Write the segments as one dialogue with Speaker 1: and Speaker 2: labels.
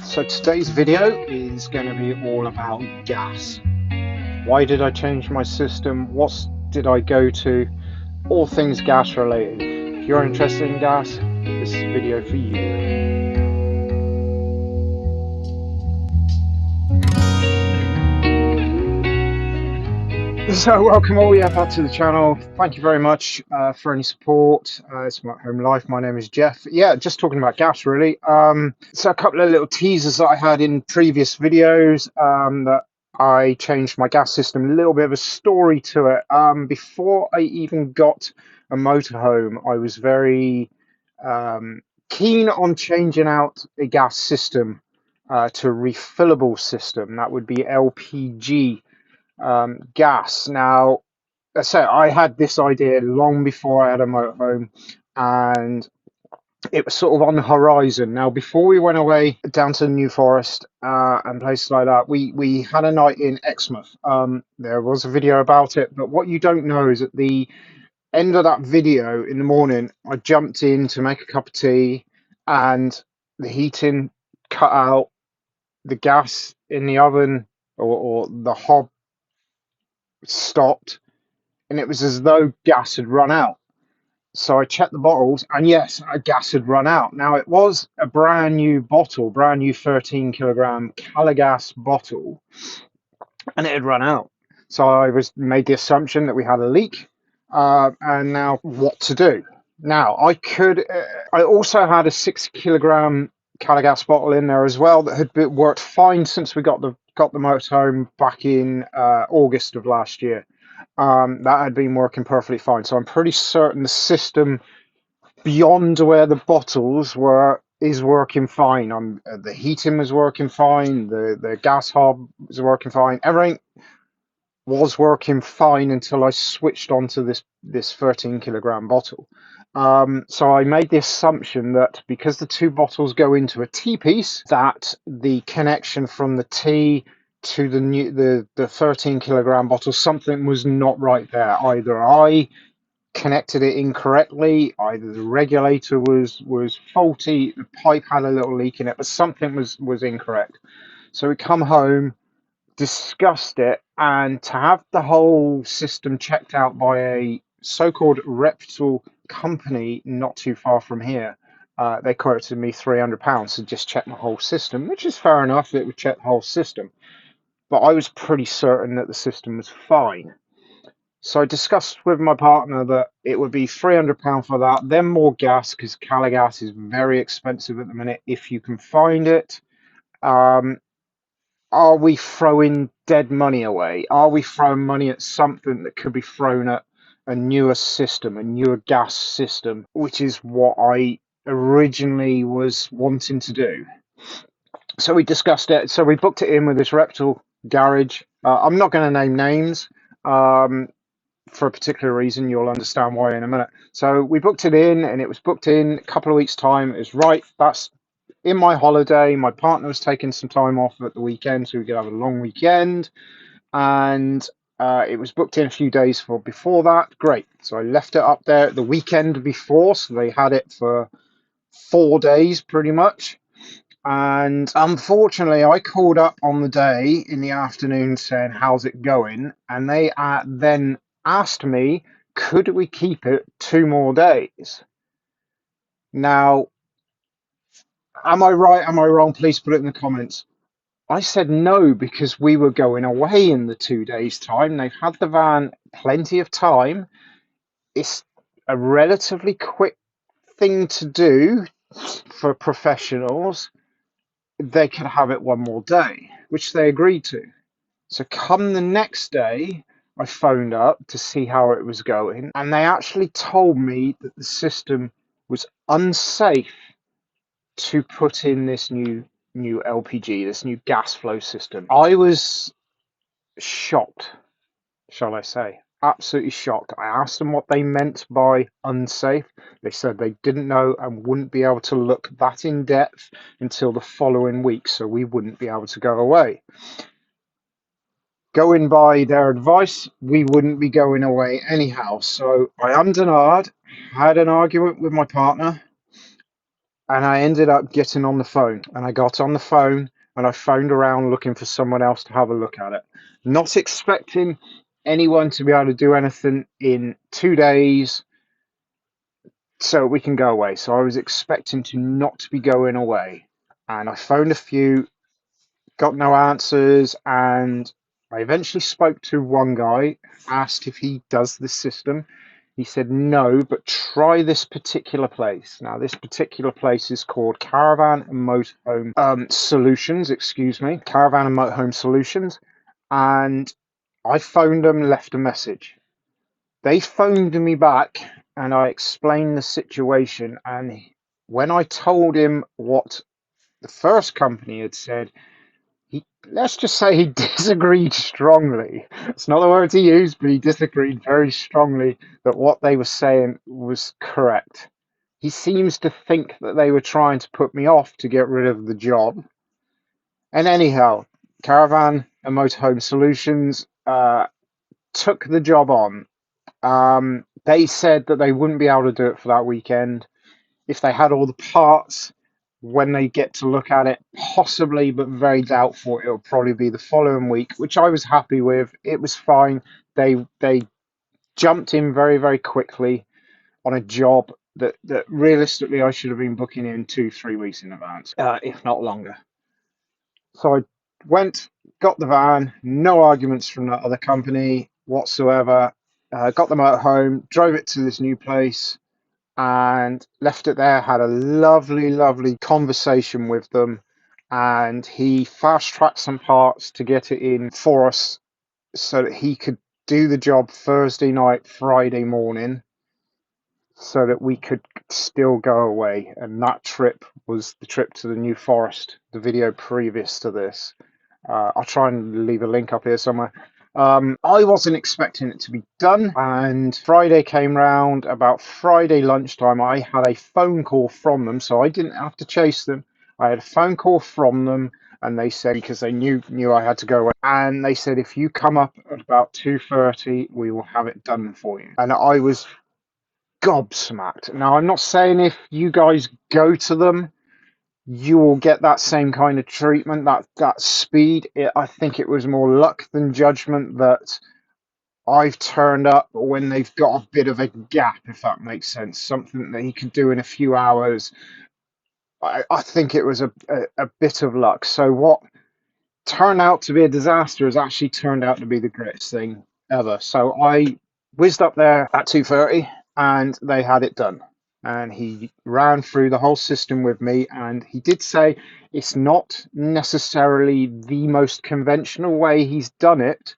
Speaker 1: So today's video is going to be all about gas. Why did I change my system? What did I go to? All things gas related. If you're interested in gas, this is a video for you. So welcome all back to the channel. Thank you very much for any support. It's my home life. My name is Jeff. Yeah, just talking about gas really. So a couple of little teasers that I had in previous videos that I changed my gas system. A little bit of a story to it. Before I even got a motorhome, I was very keen on changing out a gas system to a refillable system. That would be LPG gas. Now, so I had this idea long before I had a motorhome, and it was sort of on the horizon. Now, before we went away down to the New Forest and places like that, we had a night in Exmouth. There was a video about it, but what you don't know is at the end of that video in the morning, I jumped in to make a cup of tea, and the heating cut out, the gas in the oven or the hob stopped, and it was as though gas had run out. So I checked the bottles, and yes, gas had run out. Now it was a brand new bottle, brand new 13 kilogram Calagas bottle, and it had run out. So I was made the assumption that we had a leak, and now what to do? Now I could. I also had a 6 kilogram Calagas bottle in there as well that had worked fine since we got the motorhome back in August of last year. That had been working perfectly fine. So I'm pretty certain the system beyond where the bottles were is working fine. The heating was working fine. The gas hob was working fine. Everything was working fine until I switched onto this 13 kilogram bottle. So I made the assumption that because the two bottles go into a T piece, that the connection from the T to the 13 kilogram bottle, something was not right there. Either I connected it incorrectly, either the regulator was faulty, the pipe had a little leak in it, but something was incorrect. So we come home, discussed it, and to have the whole system checked out by a so-called reputable company not too far from here, they quoted me £300 to just check my whole system, which is fair enough. It would check the whole system, but I was pretty certain that the system was fine. So I discussed with my partner that it would be £300 for that, then more gas, because Calagas is very expensive at the minute if you can find it. Um, are we throwing dead money away? Are we throwing money at something that could be thrown at a newer system, a newer gas system, which is what I originally was wanting to do? So we discussed it. So we booked it in with this reputable garage. I'm not going to name names for a particular reason. You'll understand why in a minute. So we booked it in, and it was booked in a couple of weeks' time. It was right. That's in my holiday. My partner was taking some time off at the weekend, so we could have a long weekend. And it was booked in a few days before that. Great. So I left it up there the weekend before, so they had it for 4 days pretty much. And unfortunately, I called up on the day in the afternoon saying, "How's it going?" And they then asked me, could we keep it 2 more days? Now, am I right? Am I wrong? Please put it in the comments. I said no, because we were going away in the 2 days' time. They've had the van plenty of time. It's a relatively quick thing to do for professionals. They could have it 1 more day, which they agreed to. So come the next day, I phoned up to see how it was going, and they actually told me that the system was unsafe to put in this new LPG, this new gas flow system. I was shocked, shall I say. Absolutely shocked. I asked them what they meant by unsafe. They said they didn't know and wouldn't be able to look that in depth until the following week, so we wouldn't be able to go away. Going by their advice, we wouldn't be going away anyhow. So I ummed and ahed, had an argument with my partner, And I ended up getting on the phone, and I got on the phone and I phoned around looking for someone else to have a look at it, not expecting anyone to be able to do anything in 2 days so we can go away. So I was expecting to not be going away, and I phoned a few, got no answers, and I eventually spoke to one guy, asked if he does this system. He said no, but try this particular place. Now, this particular place is called Caravan and Motorhome Solutions, excuse me, Caravan and Motorhome Solutions. And I phoned them, left a message. They phoned me back, and I explained the situation. And when I told him what the first company had said, let's just say he disagreed strongly. It's not the words he used, but he disagreed very strongly that what they were saying was correct. He seems to think that they were trying to put me off to get rid of the job. And anyhow, Caravan and Motorhome Solutions took the job on. They said that they wouldn't be able to do it for that weekend. If they had all the parts when they get to look at it, possibly, but very doubtful. It'll probably be the following week, which I was happy with. It was fine. They jumped in very, very quickly on a job that realistically I should have been booking in 2, 3 weeks in advance, if not longer. So I went, got the van, no arguments from that other company whatsoever. Got them at home, drove it to this new place, and left it there. Had a lovely, lovely conversation with them, and he fast tracked some parts to get it in for us so that he could do the job Thursday night, Friday morning, so that we could still go away. And that trip was the trip to the New Forest, the video previous to this. I'll try and leave a link up here somewhere. I wasn't expecting it to be done, and Friday came round. About Friday lunchtime, I had a phone call from them, so I didn't have to chase them. I had a phone call from them, and they said, because they knew I had to go away, and they said, if you come up at about 2:30, we will have it done for you. And I was gobsmacked. Now, I'm not saying if you guys go to them, you will get that same kind of treatment, that speed. I think it was more luck than judgment that I've turned up when they've got a bit of a gap, if that makes sense. Something that he could do in a few hours. I think it was a bit of luck. So what turned out to be a disaster has actually turned out to be the greatest thing ever. So I whizzed up there at 2:30 and they had it done. And he ran through the whole system with me, and he did say it's not necessarily the most conventional way he's done it,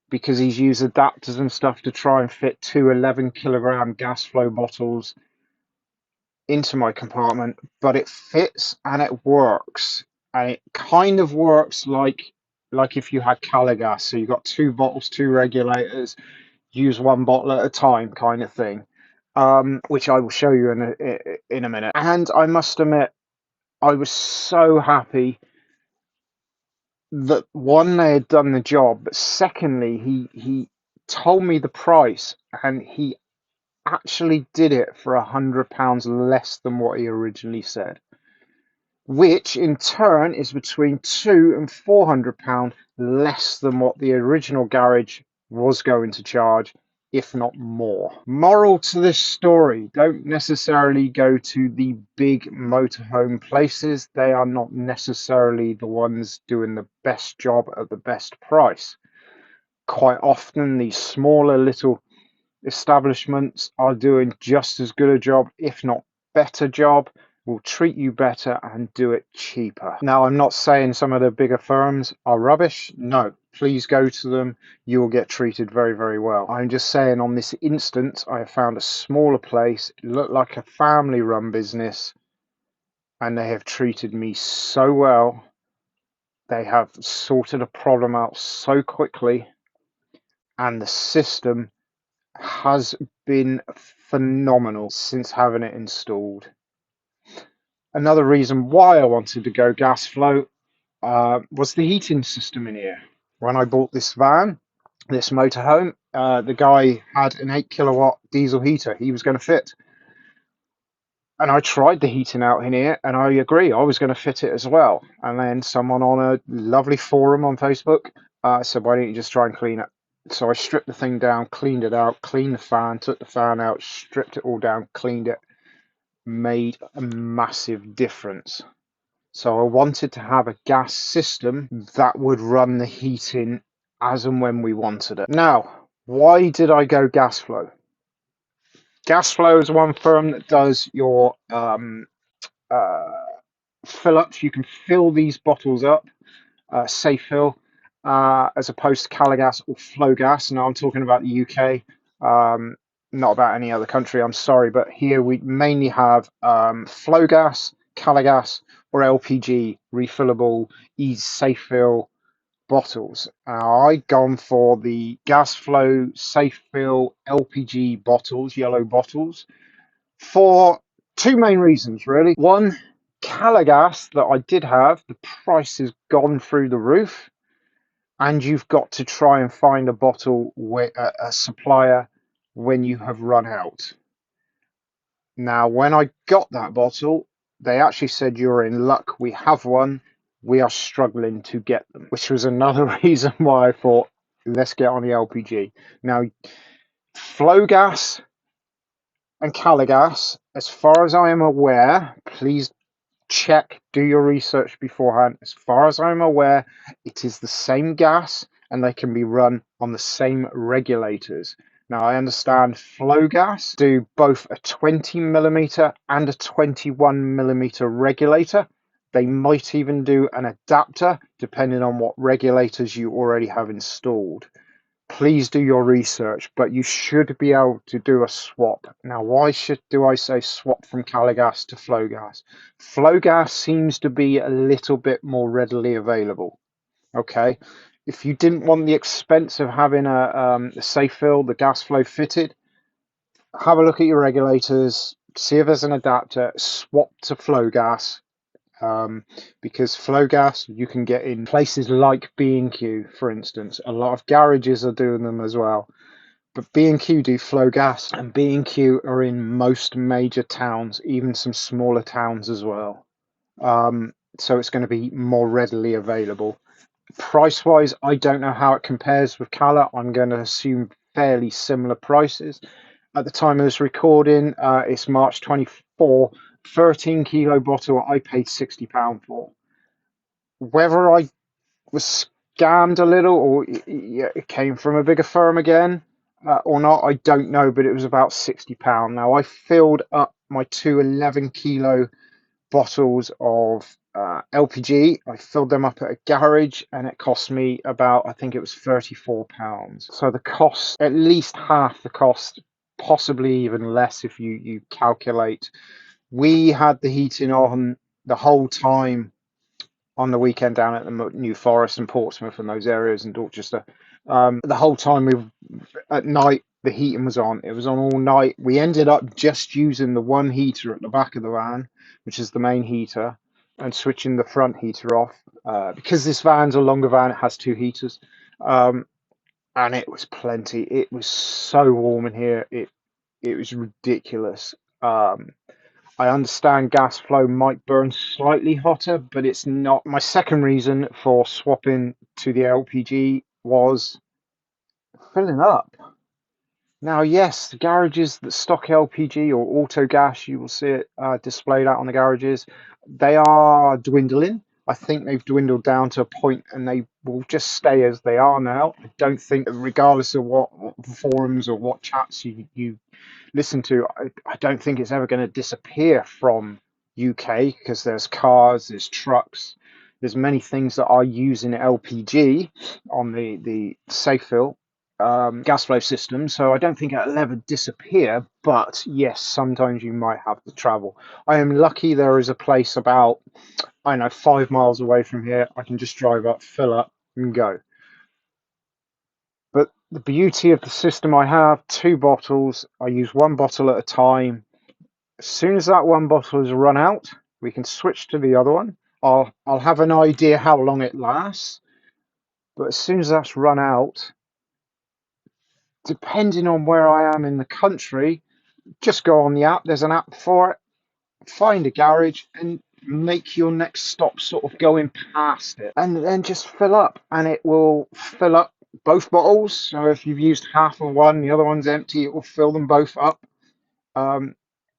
Speaker 1: because he's used adapters and stuff to try and fit two 11-kilogram gas flow bottles into my compartment, but it fits and it works. And it kind of works like if you had calor gas. So you've got two bottles, two regulators, use one bottle at a time kind of thing, which I will show you in a minute. And I must admit, I was so happy that one, they had done the job, but secondly, he told me the price, and he actually did it for £100 less than what he originally said, which in turn is between £200 and £400 less than what the original garage was going to charge, if not more. Moral to this story: don't necessarily go to the big motorhome places. They are not necessarily the ones doing the best job at the best price. Quite often, these smaller little establishments are doing just as good a job, if not better job, will treat you better and do it cheaper. Now, I'm not saying some of the bigger firms are rubbish. No, please go to them. You will get treated very, very well. I'm just saying, on this instance, I have found a smaller place. It looked like a family run business, and they have treated me so well. They have sorted a problem out so quickly, and the system has been phenomenal since having it installed. Another reason why I wanted to go gas flow was the heating system in here. When I bought this van, this motorhome, the guy had an 8 kilowatt diesel heater he was going to fit. And I tried the heating out in here, and I agree, I was going to fit it as well. And then someone on a lovely forum on Facebook said, why don't you just try and clean it? So I stripped the thing down, cleaned it out, cleaned the fan, took the fan out, stripped it all down, cleaned it, made a massive difference. So I wanted to have a gas system that would run the heating as and when we wanted it. Now, why did I go gas flow? Gas flow is one firm that does your uh, fill ups. You can fill these bottles up, safe fill, as opposed to Calagas or flow gas. Now I'm talking about the UK, not about any other country. I'm sorry, but here we mainly have flow gas, Calagas, or LPG refillable, easy safe fill bottles. I gone for the gas flow safe fill LPG bottles, yellow bottles, for two main reasons, really. One, Calagas that I did have, the price has gone through the roof, and you've got to try and find a bottle with a supplier when you have run out. Now, when I got that bottle, they actually said, you're in luck, we have one, we are struggling to get them, which was another reason why I thought, let's get on the LPG. Now, flow gas and Calagas, as far as I am aware, please check, do your research beforehand. As far as I'm aware, it is the same gas and they can be run on the same regulators. Now, I understand flow gas do both a 20 millimeter and a 21 millimeter regulator. They might even do an adapter depending on what regulators you already have installed. Please do your research, but you should be able to do a swap. Now, why do I say swap from Calagas to flow gas? Flow gas seems to be a little bit more readily available. Okay, if you didn't want the expense of having a safe fill, the gas flow fitted, have a look at your regulators, see if there's an adapter, swap to flow gas. Because flow gas you can get in places like B&Q, for instance. A lot of garages are doing them as well, but B&Q do flow gas, and B&Q are in most major towns, even some smaller towns as well. So it's going to be more readily available. Price wise, I don't know how it compares with Cala. I'm going to assume fairly similar prices. At the time of this recording, it's March 24. 13 kilo bottle I paid £60 for. Whether I was scammed a little, or it came from a bigger firm again, or not, I don't know, but it was about £60. Now, I filled up my two 11 kilo bottles of LPG. I filled them up at a garage, and it cost me about, I think it was £34. So the cost, at least half the cost, possibly even less if you calculate. We had the heating on the whole time on the weekend down at the New Forest and Portsmouth and those areas and Dorchester. The whole time at night, the heating was on. It was on all night. We ended up just using the one heater at the back of the van, which is the main heater, and switching the front heater off. Because this van's a longer van, it has two heaters. And it was plenty. It was so warm in here. It was ridiculous. I understand gas flow might burn slightly hotter, but it's not. My second reason for swapping to the LPG was filling up. Now, yes, the garages that stock LPG or auto gas, you will see it displayed out on the garages, they are dwindling. I think they've dwindled down to a point and they will just stay as they are now. I don't think, regardless of what forums or what chats you listen to, I don't think it's ever going to disappear from UK, because there's cars, there's trucks, there's many things that are using LPG on the safe fill gas flow system. So I don't think it'll ever disappear, but yes, sometimes you might have to travel. I am lucky there is a place about, I don't know, 5 miles away from here. I can just drive up, fill up and go. But the beauty of the system, I have two bottles. I use one bottle at a time. As soon as that one bottle is run out, we can switch to the other one. I'll have an idea how long it lasts, but as soon as that's run out, depending on where I am in the country, just go on the app. There's an app for it. find a garage and make your next stop sort of going past it, and then just fill up, and it will fill up both bottles. So if you've used half of one, the other one's empty, it will fill them both up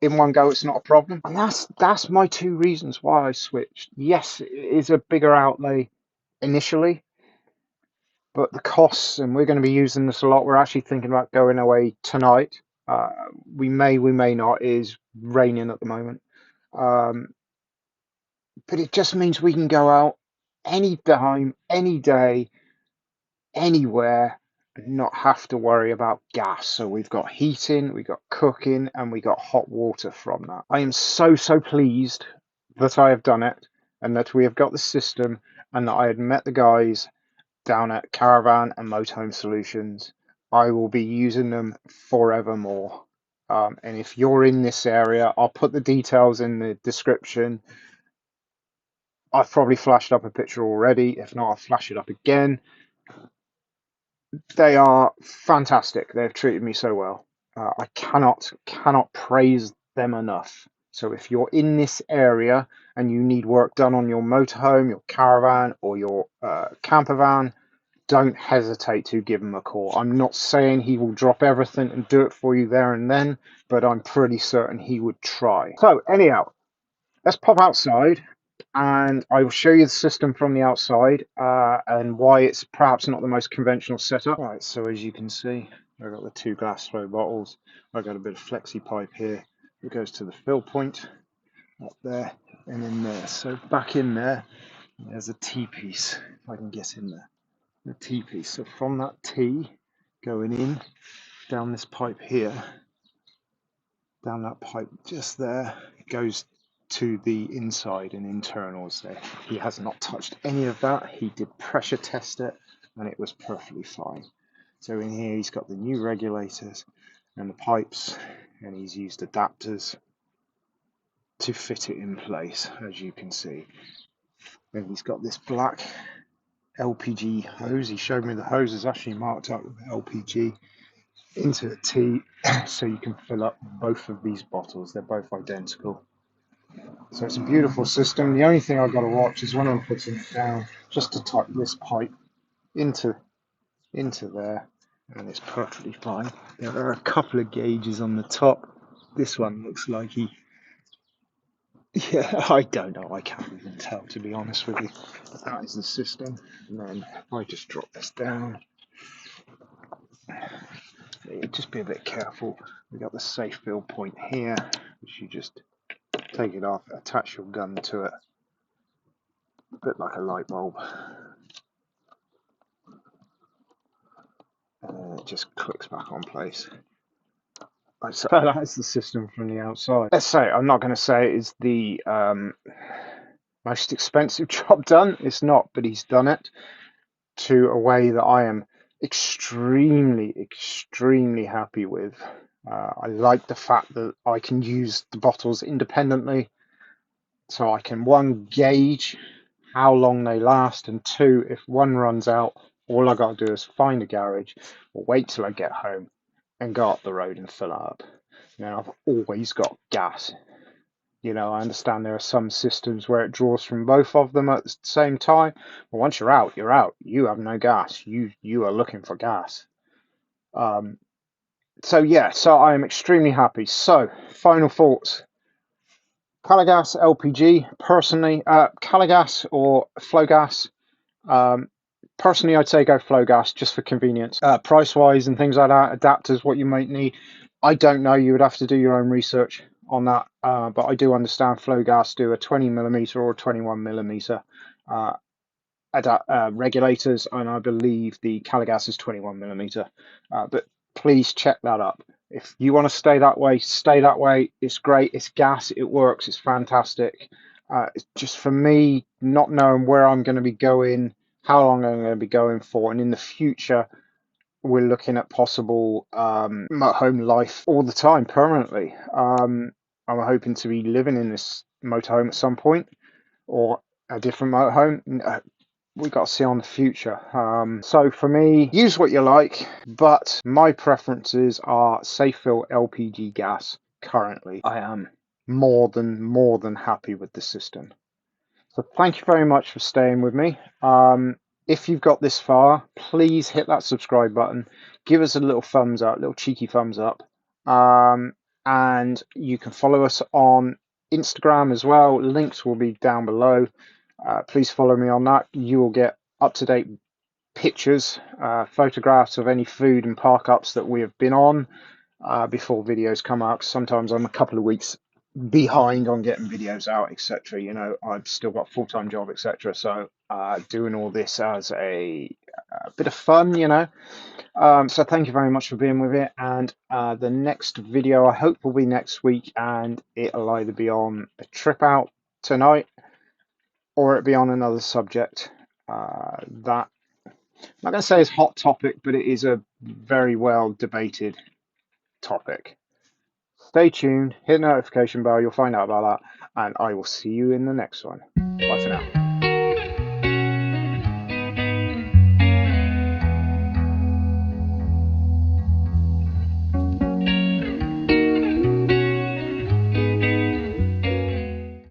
Speaker 1: in one go. It's not a problem. And that's my two reasons why I switched. Yes, it is a bigger outlay initially, but the costs, and we're going to be using this a lot. We're actually thinking about going away tonight. Uh, we may not. It is raining at the moment. Um, but it just means we can go out any time, any day, anywhere, and not have to worry about gas. So we've got heating, we've got cooking, and we got hot water from that. I am so pleased that I have done it, and that we have got the system, and that I had met the guys down at Caravan and motorhome solutions. I will be using them forevermore. And if you're in this area, I'll put the details in the description. I've probably flashed up a picture already. If not, I'll flash it up again. They are fantastic. They've treated me so well. I cannot praise them enough. So if you're in this area and you need work done on your motorhome, your caravan, or your camper van, don't hesitate to give him a call. I'm not saying he will drop everything and do it for you there and then, but I'm pretty certain he would try. So anyhow, let's pop outside, and I will show you the system from the outside and why it's perhaps not the most conventional setup. Right, so as you can see, I've got the two glass flow bottles. I've got a bit of flexi pipe here that goes to the fill point up there and in there. So back in there, there's a T-piece, if I can get in there. The T-piece. So from that T going in down this pipe here, down that pipe just there, it goes to the inside and internals there. He has not touched any of that. He did pressure test it and it was perfectly fine. So in here he's got the new regulators and the pipes, and he's used adapters to fit it in place, as you can see. Then he's got this black LPG hose. He showed me the hose is actually marked up with LPG into a T, so you can fill up both of these bottles. They're both identical. So it's a beautiful system. The only thing I've got to watch is when I'm putting it down, just to tuck this pipe into there, and it's perfectly fine. There are a couple of gauges on the top. This one looks like yeah, I don't know. I can't even tell, to be honest with you. But that is the system. And then I just drop this down. Just be a bit careful. We got the safe fill point here, which you just take it off, attach your gun to it, a bit like a light bulb, and it just clicks back on place. So that is the system from the outside. Let's say, I'm not going to say it is the most expensive job done. It's not, but he's done it to a way that I am extremely happy with. I like the fact that I can use the bottles independently, so I can, one, gauge how long they last, and two, if one runs out, all I got to do is find a garage or wait till I get home and go up the road and fill it up. Now, I've always got gas. You know, I understand there are some systems where it draws from both of them at the same time. But once you're out, you're out. You have no gas. You are looking for gas. So yeah, so I am extremely happy. So, final thoughts. Calagas LPG, personally, Calagas or flow gas. Personally, I'd say go flow gas just for convenience. Price wise and things like that, adapters, what you might need. I don't know. You would have to do your own research on that. But I do understand flow gas do a 20mm or 21mm regulators, and I believe the Calagas is 21mm. But please check that up. If you want to stay that way, stay that way. It's great. It's gas. It works. It's fantastic. It's just for me, not knowing where I'm going to be going, how long I'm going to be going for, and in the future, we're looking at possible motorhome life all the time, permanently. I'm hoping to be living in this motorhome at some point, or a different motorhome. We got to see on the future. So for me, use what you like, but my preferences are safe fill LPG gas currently. I am more than happy with the system. So thank you very much for staying with me. If you've got this far, please hit that subscribe button. Give us a little thumbs up, little cheeky thumbs up. And you can follow us on Instagram as well. Links will be down below. Please follow me on that. You will get up-to-date pictures, photographs of any food and park ups that we have been on before videos come out. Sometimes I'm a couple of weeks behind on getting videos out, etc. You know, I've still got a full-time job, etc. So doing all this as a bit of fun, you know. So thank you very much for being with it. And the next video I hope will be next week, and it'll either be on a trip out tonight or it'll be on another subject that I'm not going to say is hot topic, but it is a very well debated topic. Stay tuned, hit the notification bell, you'll find out about that, and I will see you in the next one. Bye for now.